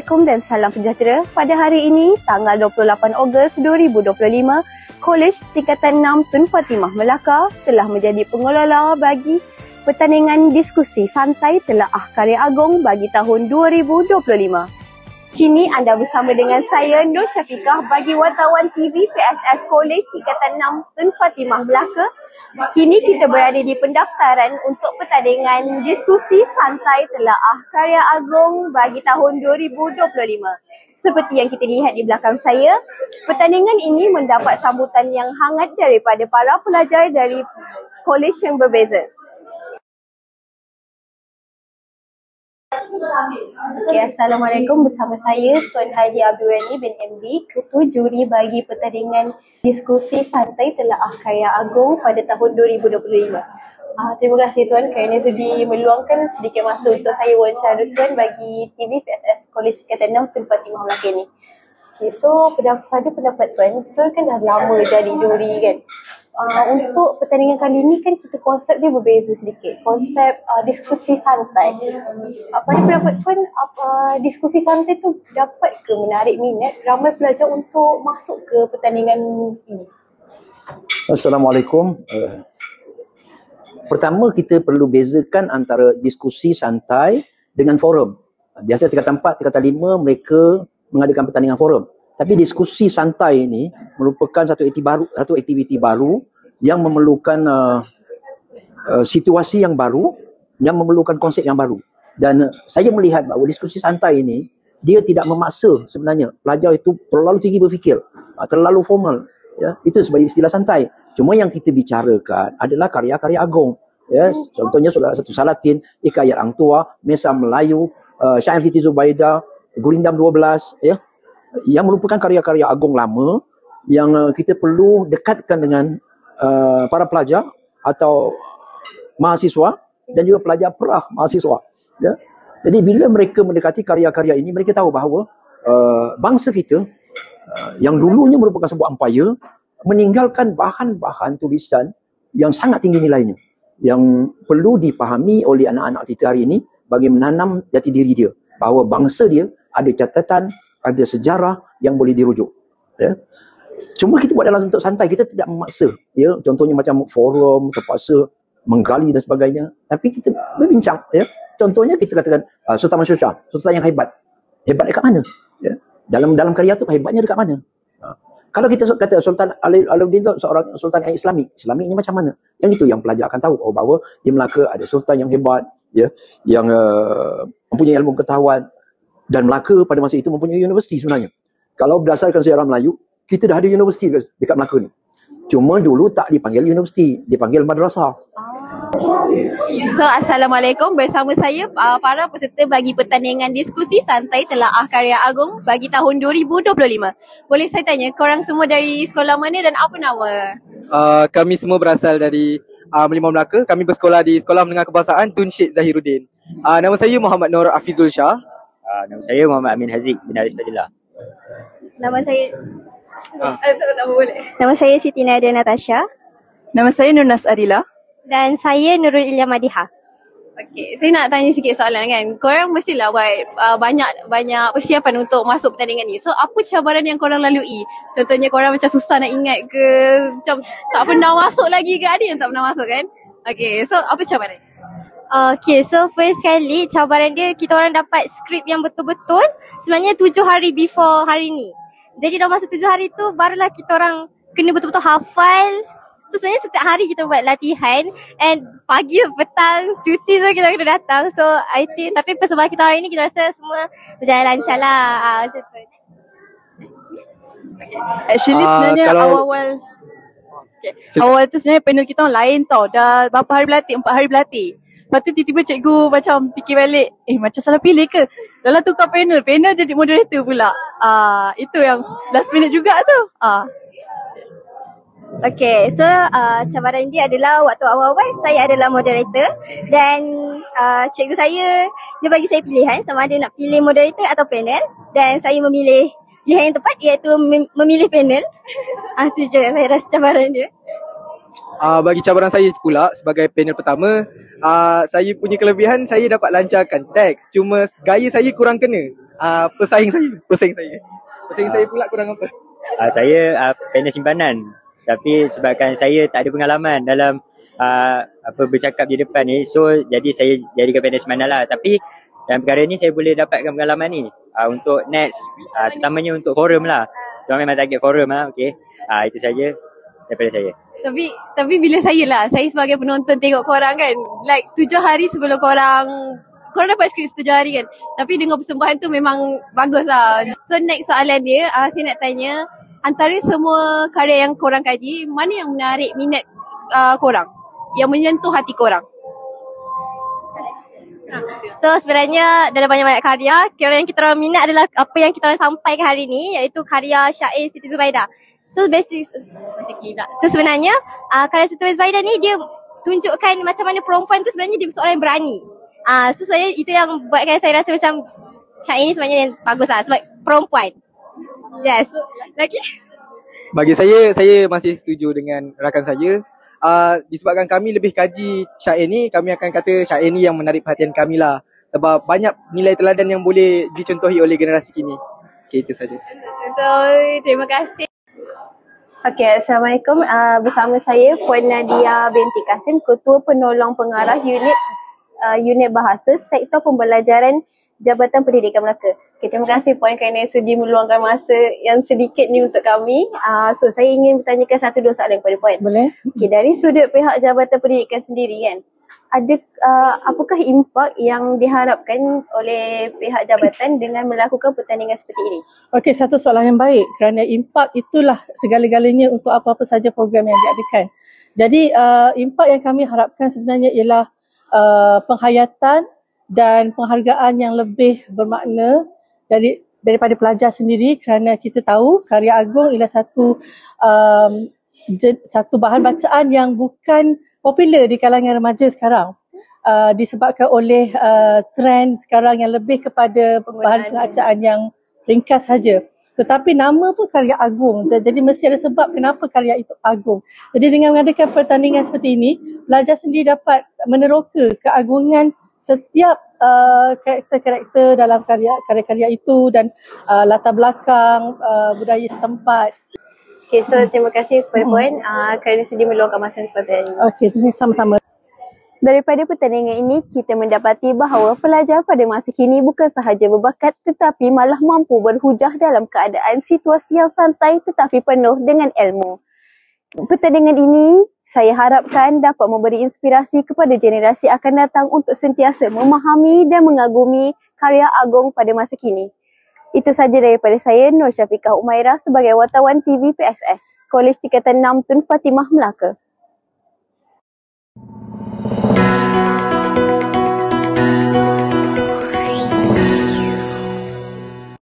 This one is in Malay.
Assalamualaikum dan salam sejahtera. Pada hari ini, tanggal 28 Ogos 2025, Kolej Tingkatan 6 Tun Fatimah Melaka telah menjadi pengelola bagi pertandingan diskusi santai telaah karya agung bagi tahun 2025. Kini anda bersama dengan saya, Nur Syafiqah, bagi wartawan TV PSS Kolej Tingkatan 6 Tun Fatimah Melaka. Kini kita berada di pendaftaran untuk pertandingan diskusi santai telaah karya agung bagi tahun 2025. Seperti yang kita lihat di belakang saya, pertandingan ini mendapat sambutan yang hangat daripada para pelajar dari kolej yang berbeza. Assalamualaikum, bersama saya Tuan Haji Abdurrani bin MB, Ketua Juri bagi pertandingan diskusi santai telaah karya agung pada tahun 2025. Terima kasih Tuan kerana sudi meluangkan sedikit masa untuk saya wawancara Tuan bagi TV PSS Kolej Tingkatan 6 Tun Fatimah Melaka ni. Okay, so pada pendapat Tuan kan dah lama jadi juri kan. Untuk pertandingan kali ni kan kita konsep dia berbeza sedikit. Konsep diskusi santai. Pada pendapat Tuan, diskusi santai tu dapat ke menarik minat ramai pelajar untuk masuk ke pertandingan ini? Assalamualaikum. Pertama kita perlu bezakan antara diskusi santai dengan forum. Biasa tingkatan 4, tingkatan 5 mereka mengadakan pertandingan forum. Tapi diskusi santai ini merupakan satu aktiviti baru yang memerlukan situasi yang baru, yang memerlukan konsep yang baru. Dan saya melihat bahawa diskusi santai ini dia tidak memaksa sebenarnya pelajar itu terlalu tinggi berfikir, terlalu formal. Ya, itu sebagai istilah santai. Cuma yang kita bicarakan adalah karya-karya agung. Ya, contohnya Saudara Satu Salatin, Hikayat Ang Tua, Mesa Melayu, Syair Siti Zubaidah, Gurindam 12, ya, yang merupakan karya-karya agung lama yang kita perlu dekatkan dengan para pelajar atau mahasiswa dan juga pelajar perah mahasiswa. Ya. Jadi bila mereka mendekati karya-karya ini, mereka tahu bahawa bangsa kita yang dulunya merupakan sebuah empayar meninggalkan bahan-bahan tulisan yang sangat tinggi nilainya, yang perlu dipahami oleh anak-anak kita hari ini bagi menanam jati diri dia, bahawa bangsa dia ada catatan, ada sejarah yang boleh dirujuk. Ya. Cuma kita buat dalam bentuk santai, kita tidak memaksa. Ya. Contohnya macam forum, terpaksa menggali dan sebagainya. Tapi kita berbincang. Ya. Contohnya kita katakan Sultan Mansur Shah, sultan yang hebat. Hebat dekat mana? Ya. Dalam karya tu hebatnya dekat mana? Kalau kita kata Sultan Alauddin tu seorang sultan yang Islamiknya macam mana? Yang itu yang pelajar akan tahu bahawa di Melaka ada sultan yang hebat, ya, yang mempunyai ilmu pengetahuan. Dan Melaka pada masa itu mempunyai universiti sebenarnya. Kalau berdasarkan sejarah Melayu, kita dah ada universiti dekat Melaka ni. Cuma dulu tak dipanggil universiti, dipanggil madrasah. So, Assalamualaikum, bersama saya para peserta bagi pertandingan diskusi santai telaah karya agung bagi tahun 2025. Boleh saya tanya, korang semua dari sekolah mana dan apa nama? Kami semua berasal dari Merlimau Melaka. Kami bersekolah di Sekolah Menengah Kebangsaan Tun Syed Zahiruddin. Nama saya Muhammad Nur Afizul Shah. Nama saya Muhammad Amin Haziq bin Aris Fadilah. Nama saya Nama saya Siti Nadia Natasha. Nama saya Nurnas Adila. Dan saya Nurul Ilham Madiha. Okey, saya nak tanya sikit soalan kan. Korang mestilah buat banyak persiapan untuk masuk pertandingan ni. So, apa cabaran yang korang lalui? Contohnya korang macam susah nak ingat ke, macam tak pernah masuk lagi ke? Ada yang tak pernah masuk kan? Okey, so apa cabaran? Okay, so first kali cabaran dia kita orang dapat skrip yang betul-betul sebenarnya 7 hari before hari ni. Jadi dalam masa 7 hari tu barulah kita orang kena betul-betul hafal. So sebenarnya setiap hari kita buat latihan and pagi petang cuti so kita kena datang. So I think tapi persembahan kita hari ni kita rasa semua berjalan lancar lah. Macam tu. Actually sebenarnya awal-awal awal tu sebenarnya panel kita orang lain tau. Dah berapa hari berlatih? 4 hari berlatih. Lepas tu tiba-tiba cikgu macam fikir balik, macam salah pilih ke? Dalam tukar panel jadi moderator pula. Itu yang last minute juga tu. Okay, so cabaran dia adalah waktu awal-awal saya adalah moderator dan cikgu saya, dia bagi saya pilihan sama ada nak pilih moderator atau panel dan saya memilih pilihan yang tepat iaitu memilih panel. Itu je saya rasa cabaran dia. Bagi cabaran saya pula sebagai panel pertama, saya punya kelebihan saya dapat lancarkan teks. Cuma gaya saya kurang kena. pesaing saya pula kurang apa? Saya panel simpanan. Tapi sebabkan saya tak ada pengalaman dalam bercakap di depan ni, so jadi saya jadikan panel simpanan lah. Tapi dalam perkara ni saya boleh dapatkan pengalaman ni untuk next, terutamanya untuk forum lah. Kita memang target forum lah, okay. Itu saja daripada saya. Tapi bila saya sebagai penonton tengok korang kan, like 7 hari sebelum korang dapat skrip 7 hari kan. Tapi dengan persembahan tu memang bagus lah. So next soalan dia, saya nak tanya, antara semua karya yang korang kaji, mana yang menarik minat korang? Yang menyentuh hati korang? So sebenarnya dalam banyak-banyak karya, kira yang kita orang minat adalah apa yang kita orang sampaikan hari ni, iaitu karya syair Siti Zubaidah. So sebenarnya karya Siti Zubaidah ni dia tunjukkan macam mana perempuan tu sebenarnya dia seorang yang berani. So saya itu yang buatkan saya rasa macam syair ni sebenarnya yang bagus lah sebab perempuan. Yes. Lagi? Bagi saya masih setuju dengan rakan saya. Disebabkan kami lebih kaji syair ni, kami akan kata syair ni yang menarik perhatian kami lah. Sebab banyak nilai teladan yang boleh dicontohi oleh generasi kini. Okay, itu saja. So, terima kasih. Okay, Assalamualaikum. Bersama saya Puan Nadia binti Kasim, Ketua Penolong Pengarah Unit Bahasa Sektor Pembelajaran Jabatan Pendidikan Melaka. Okay, terima kasih Puan kerana sudi meluangkan masa yang sedikit ni untuk kami. So saya ingin bertanyakan 1-2 soalan kepada Puan. Boleh. Okay, dari sudut pihak Jabatan Pendidikan sendiri kan, ada apakah impak yang diharapkan oleh pihak jabatan dengan melakukan pertandingan seperti ini? Okey, satu soalan yang baik kerana impak itulah segala-galanya untuk apa-apa saja program yang diadakan. Jadi impak yang kami harapkan sebenarnya ialah penghayatan dan penghargaan yang lebih bermakna daripada pelajar sendiri, kerana kita tahu karya agung ialah satu bahan bacaan yang bukan popular di kalangan remaja sekarang, disebabkan oleh trend sekarang yang lebih kepada bahan bacaan yang ringkas saja. Tetapi nama pun karya agung, jadi mesti ada sebab kenapa karya itu agung. Jadi dengan mengadakan pertandingan seperti ini, pelajar sendiri dapat meneroka keagungan setiap karakter-karakter dalam karya-karya itu dan latar belakang budaya setempat. Okay, so terima kasih kepada Puan kerana sudi meluangkan masa seperti ini. Okey, sama-sama. Daripada pertandingan ini, kita mendapati bahawa pelajar pada masa kini bukan sahaja berbakat tetapi malah mampu berhujah dalam keadaan situasi yang santai tetapi penuh dengan ilmu. Pertandingan ini saya harapkan dapat memberi inspirasi kepada generasi akan datang untuk sentiasa memahami dan mengagumi karya agung pada masa kini. Itu sahaja daripada saya, Nur Syafiqah Umairah sebagai wartawan TV PSS, Kolej Tingkatan 6 Tun Fatimah, Melaka.